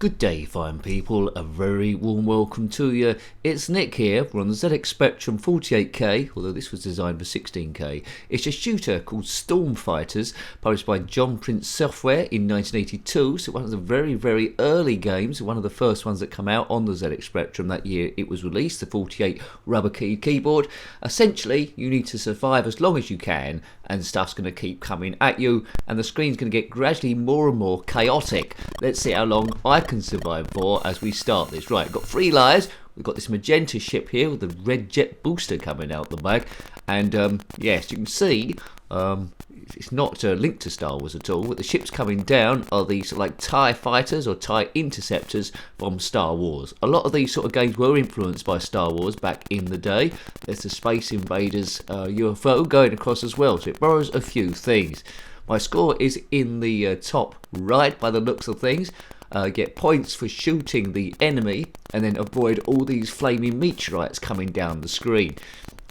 Good day, fine people. A very warm welcome to you. It's Nick here. We're on the ZX Spectrum 48K, although this was designed for 16K. It's a shooter called Storm Fighters, published by John Prince Software in 1982. So one of the very, very early games, one of the first ones that come out on the ZX Spectrum that year it was released, the 48 rubber keyed keyboard. Essentially, you need to survive as long as you can, and stuff's going to keep coming at you, and the screen's going to get gradually more and more chaotic. Let's see how long I can survive for as we start this. Right, got 3 layers. We've got this magenta ship here with the red jet booster coming out the back, and yes, you can see it's not linked to Star Wars at all, but the ships coming down are these like TIE fighters or TIE interceptors from Star Wars. A lot of these sort of games were influenced by Star Wars back in the day. There's the Space Invaders UFO going across as well, so it borrows a few things. My score is in the top right by the looks of things. Get points for shooting the enemy and then avoid all these flaming meteorites coming down the screen.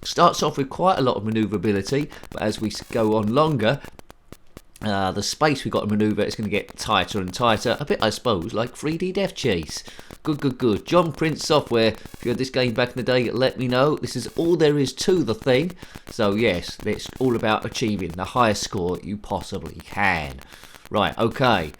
Starts off with quite a lot of manoeuvrability, but as we go on longer, the space we've got to manoeuvre is going to get tighter and tighter. A bit, I suppose, like 3D Death Chase. Good. John Prince Software. If you had this game back in the day, let me know. This is all there is to the thing. So yes, it's all about achieving the highest score you possibly can. Right, okay.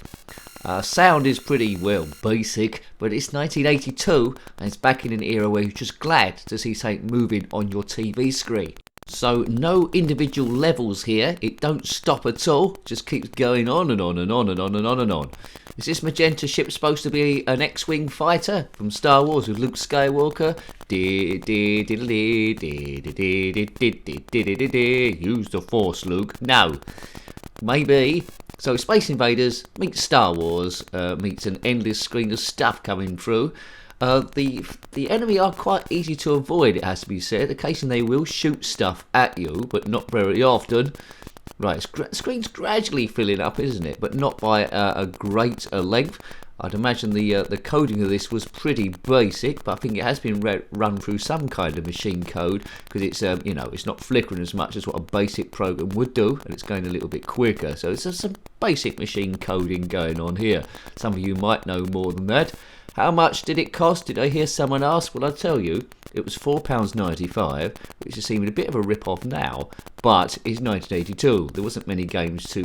Sound is pretty, well, basic, but it's 1982 and it's back in an era where you're just glad to see something moving on your TV screen. So no individual levels here, it don't stop at all, just keeps going on and on and on and on and on and on. Is this magenta ship supposed to be an X-Wing fighter from Star Wars with Luke Skywalker? Use the Force, Luke. No. Maybe. So Space Invaders meets Star Wars, meets an endless screen of stuff coming through. The enemy are quite easy to avoid, it has to be said. Occasionally they will shoot stuff at you, but not very often. Right, screen's gradually filling up, isn't it? But not by a great length. I'd imagine the coding of this was pretty basic, but I think it has been run through some kind of machine code, because it's it's not flickering as much as what a basic program would do, and it's going a little bit quicker. So it's some basic machine coding going on here. Some of you might know more than that. How much did it cost? Did I hear someone ask? Well, I'll tell you, it was £4.95, which is seeming a bit of a rip-off now, but it's 1982. There wasn't many games to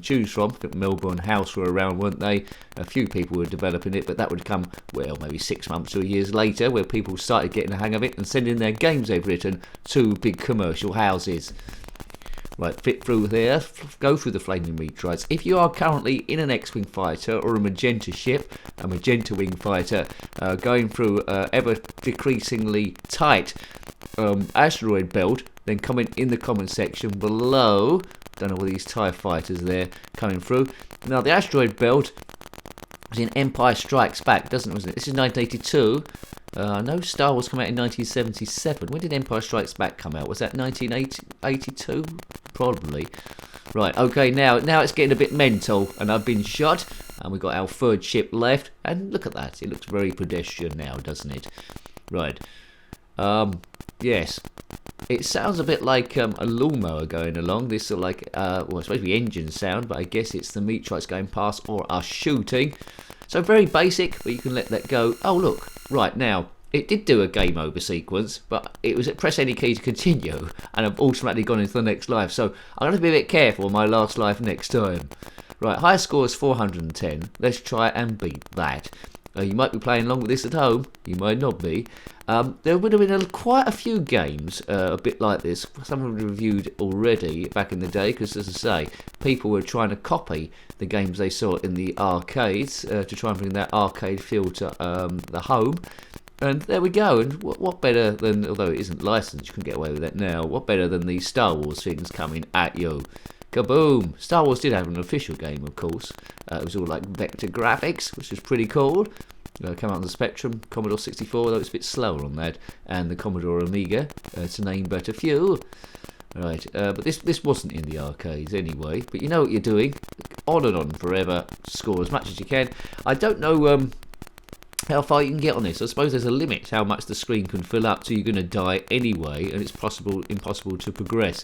choose from. I think Melbourne House were around, weren't they? A few people were developing it, but that would come, well, maybe 6 months or years later, where people started getting the hang of it and sending their games they've written to big commercial houses. Right, fit through there, go through the flaming meteorites. If you are currently in an X-Wing fighter or a magenta ship, a magenta wing fighter, going through ever decreasingly tight asteroid belt, then comment in the comment section below. Don't know what these TIE fighters there coming through. Now the asteroid belt is in Empire Strikes Back, wasn't it? This is 1982. No, Star Wars came out in 1977. When did Empire Strikes Back come out? Was that 1982? Probably. Right, okay, now it's getting a bit mental, and I've been shot, and we've got our third ship left, and look at that. It looks very pedestrian now, doesn't it? Right. Yes. It sounds a bit like a lawnmower going along. This sort of like, well, it's supposed to be engine sound, but I guess it's the meteorites going past or us shooting. So very basic, but you can let that go. Oh, look. Right, now, it did do a game over sequence, but it was at press any key to continue, and I've automatically gone into the next life. So I'm going to be a bit careful on my last life next time. Right, high score is 410. Let's try and beat that. You might be playing along with this at home. You might not be. There would have been quite a few games a bit like this. Some of them reviewed already back in the day, because, as I say, people were trying to copy the games they saw in the arcades to try and bring that arcade feel to the home. And there we go. And what better than, although it isn't licensed, you can get away with that now, what better than these Star Wars things coming at you? Kaboom! Star Wars did have an official game, of course. It was all like vector graphics, which was pretty cool. Come out on the Spectrum, Commodore 64, though it's a bit slower on that, and the Commodore Amiga, to name but a few. Right, but this wasn't in the arcades anyway, but you know what you're doing. On and on forever, score as much as you can. I don't know how far you can get on this. I suppose there's a limit to how much the screen can fill up, so you're going to die anyway, and it's impossible to progress.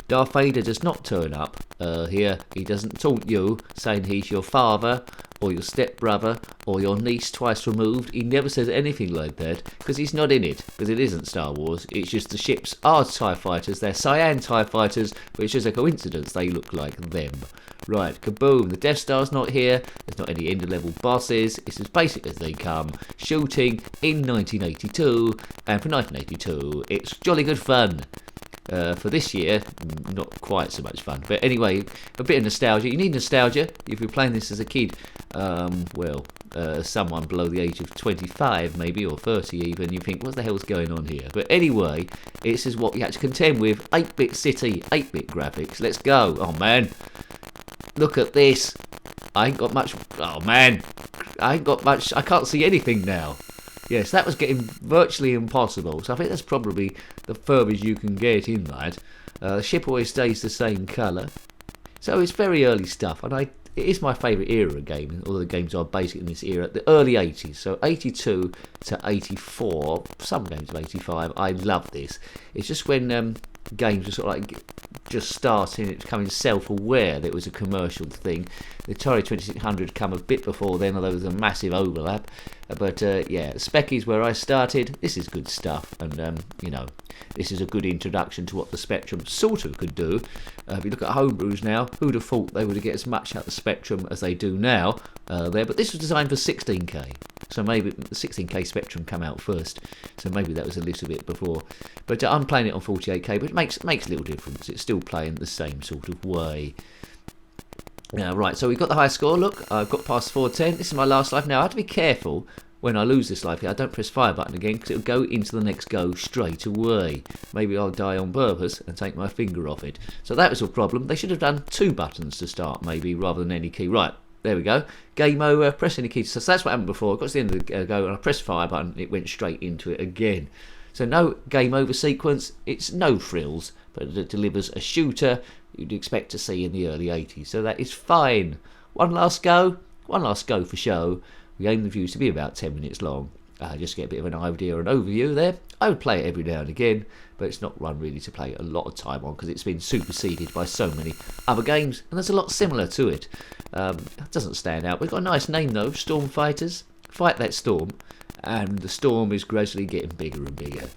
Darth Vader does not turn up here. He doesn't taunt you, saying he's your father, or your stepbrother, or your niece twice removed. He never says anything like that, because he's not in it, because it isn't Star Wars. It's just the ships are TIE fighters, they're cyan TIE fighters, but it's just a coincidence they look like them. Right, kaboom, the Death Star's not here, there's not any end-level bosses, it's as basic as they come, shooting in 1982, and for 1982, it's jolly good fun. For this year, not quite so much fun. But anyway, a bit of nostalgia. You need nostalgia if you're playing this as a kid. Someone below the age of 25 maybe, or 30 even, you think, what the hell's going on here? But anyway, this is what you had to contend with. 8-bit city, 8-bit graphics. Let's go. Oh man, look at this. I ain't got much. Oh man, I ain't got much. I can't see anything now. Yes, that was getting virtually impossible, so I think that's probably the furthest you can get in that. The ship always stays the same colour, so it's very early stuff, and it is my favourite era of gaming. All the games are basically in this era, the early 80s, so 82 to 84, some games of 85. I love this. It's just when games are sort of like just starting, it's becoming self-aware that it was a commercial thing. The Atari 2600 come a bit before then, although there was a massive overlap. But yeah, Specky's where I started. This is good stuff, and you know, this is a good introduction to what the Spectrum sort of could do. If you look at homebrews now, who'd have thought they would get as much out of the Spectrum as they do now there? But this was designed for 16K, so maybe the 16K Spectrum come out first, so maybe that was a little bit before. But I'm playing it on 48K, but it makes a little difference. It's still playing the same sort of way. Right, so we've got the high score. Look, I've got past 410. This is my last life. Now, I have to be careful when I lose this life here. I don't press fire button again, because it'll go into the next go straight away. Maybe I'll die on purpose and take my finger off it. So that was a problem. They should have done 2 buttons to start, maybe, rather than any key. Right, there we go. Game over. Press any key. So that's what happened before. I got to the end of the go, and I pressed fire button, it went straight into it again. So no game over sequence. It's no frills, but it delivers a shooter you'd expect to see in the early 80s. So that is fine. One last go for show. We aim the views to be about 10 minutes long. Just to get a bit of an idea and overview there. I would play it every now and again, but it's not one really to play a lot of time on, because it's been superseded by so many other games, and there's a lot similar to it. It doesn't stand out. We've got a nice name though, Storm Fighters. Fight that storm, and the storm is gradually getting bigger and bigger.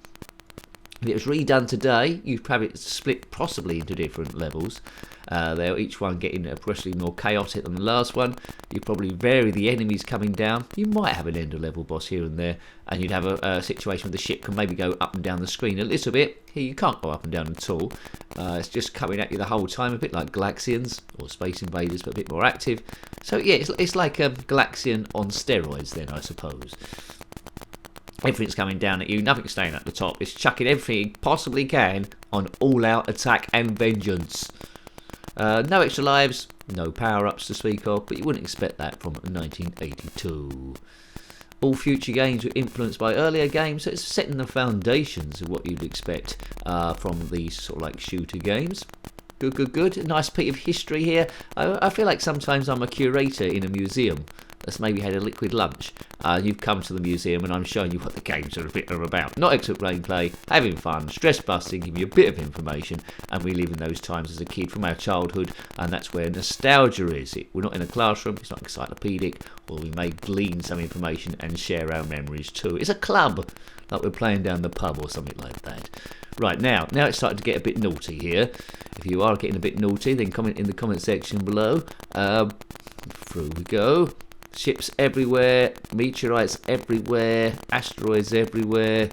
If it was redone today, you'd have it split possibly into different levels. They're each one getting progressively more chaotic than the last one. You'd probably vary the enemies coming down. You might have an end of level boss here and there, and you'd have a situation where the ship can maybe go up and down the screen a little bit. Here you can't go up and down at all. It's just coming at you the whole time, a bit like Galaxians or Space Invaders, but a bit more active. So yeah, it's like a Galaxian on steroids then, I suppose. Everything's coming down at you, nothing's staying at the top. It's chucking everything it possibly can on all-out attack and vengeance. No extra lives, no power-ups to speak of, but you wouldn't expect that from 1982. All future games were influenced by earlier games, so it's setting the foundations of what you'd expect from these sort of like shooter games. Good. A nice bit of history here. I feel like sometimes I'm a curator in a museum that's maybe had a liquid lunch. You've come to the museum and I'm showing you what the games are about. Not exit gameplay, having fun, stress busting, giving you a bit of information, and reliving those times as a kid from our childhood, and that's where nostalgia is. We're not in a classroom, it's not encyclopedic, or we may glean some information and share our memories too. It's a club, like we're playing down the pub or something like that. Right, now it's starting to get a bit naughty here. If you are getting a bit naughty, then comment in the comment section below. Through we go. Ships everywhere, meteorites everywhere, asteroids everywhere.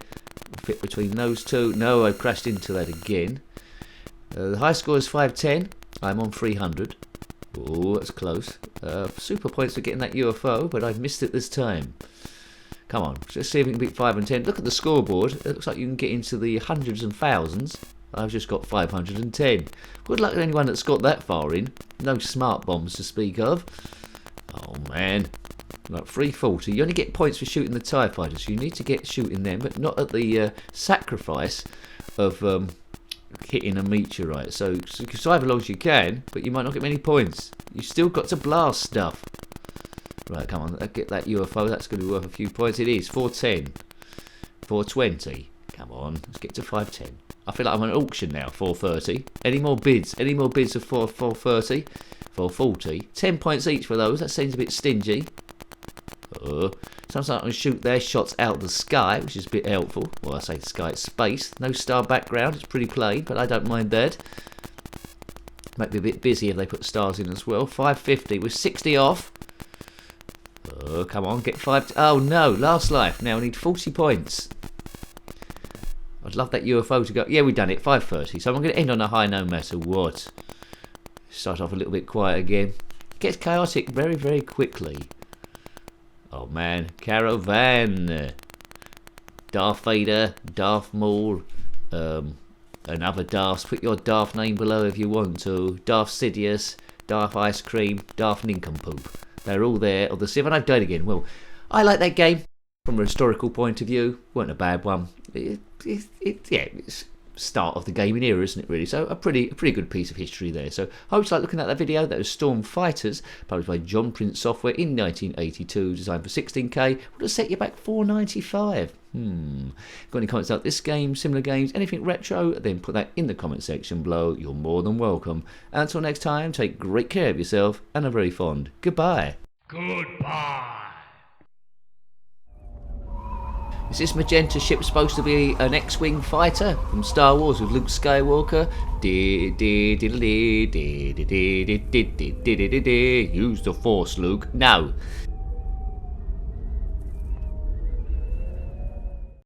Fit between those two. No, I've crashed into that again. The high score is 510. I'm on 300. Oh, that's close. Super points for getting that UFO, but I've missed it this time. Come on, let's see if we can beat 5 and 10. Look at the scoreboard. It looks like you can get into the hundreds and thousands. I've just got 510. Good luck to anyone that's got that far in. No smart bombs to speak of. Oh man, like 340. You only get points for shooting the TIE fighters. You need to get shooting them, but not at the sacrifice of hitting a meteorite. So you can survive as long as you can, but you might not get many points. You still got to blast stuff. Right, come on, get that UFO. That's going to be worth a few points. It is 410, 420. Come on, let's get to 510. I feel like I'm on an auction now. 430. Any more bids? Any more bids of 430? or 40. 10 points each for those. That seems a bit stingy. Sometimes I can shoot their shots out of the sky, which is a bit helpful. Well, I say sky, it's space. No star background, it's pretty plain, but I don't mind that. Might be a bit busy if they put stars in as well. 550 with 60 off. Oh, come on, get 5. Oh no, last life. Now I need 40 points. I'd love that UFO to go. Yeah, we've done it. 530. So I'm going to end on a high no matter what. Start off a little bit quiet again. Gets chaotic very, very quickly. Oh man, Caravan. Darth Vader, Darth Maul, another Darth. Put your Darth name below if you want to. Darth Sidious, Darth Ice Cream, Darth Nincompoop. They're all there. Or the Civ, and I've died again. Well, I like that game from a historical point of view. Weren't a bad one. It's start of the gaming era, isn't it really? So a pretty good piece of history there. So I hope you like looking at that video. That was Storm Fighters, published by John Prince Software in 1982, designed for 16K. Would have set you back $4.95. Got any comments about this game, similar games, anything retro? Then put that in the comment section below. You're more than welcome. Until next time, take great care of yourself and a very fond goodbye. Goodbye. Is this magenta ship supposed to be an X-Wing fighter from Star Wars with Luke Skywalker? Use the Force, Luke. No.